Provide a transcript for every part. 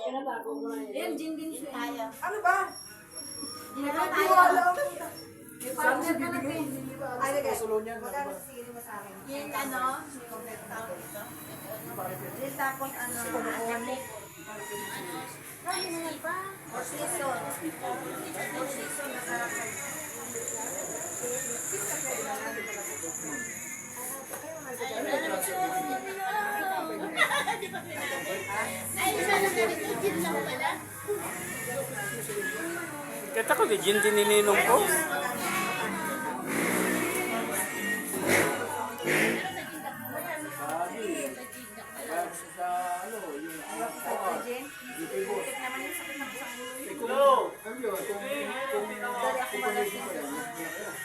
Yan, gin din siya. Ano ba? Ginagawa Hindi tayo. ko alam. Saan siya talaga eh. Ay, nagay. Magkano sa sige mo sa akin? Yung ano, kompleto tawag ito. Yung tapos ano, ay, mga pa. Four season. Four season na sarap. Ay, sana narinig lang pala. Kata ko, gin din nininong ko.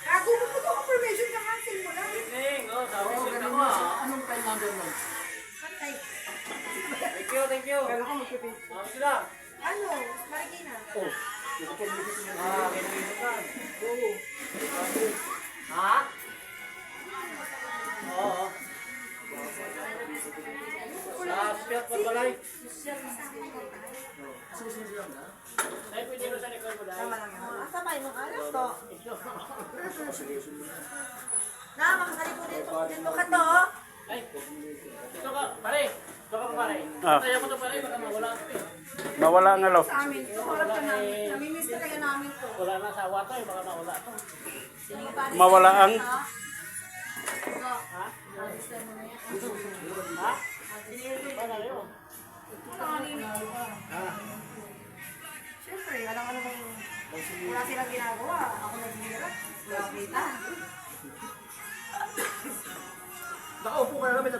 Ako mo po confirmation na cancel mo lang. Anong time number mo? Ay, Thank you. kala ko magpipin. Sila. Ano? Marikina. Oh. Kinilimutan. Oo. Ha? Oo. Spiat pagbalay. Ay, pwede mo sa likod mo dahil. Tama lang yan. Asa ba yung alas to? Na, makakaliko dito. Dito ka to. Ay, ito ka, pare. Ito ka pa, pare. Ah. Kaya mo to, pare, baka mawala ito eh. Mawala nga lo. Sa amin to. Wala ka namin. Namimiss ka kaya namin to. Wala na sa awa to eh, baka mawala to. Mawala ang... Ha? Ha? Baka na yun. Siyempre, alam ka naman. Wala silang ginagawa. Ako naghihirap. Wala kita. Nakaupo ka na kami.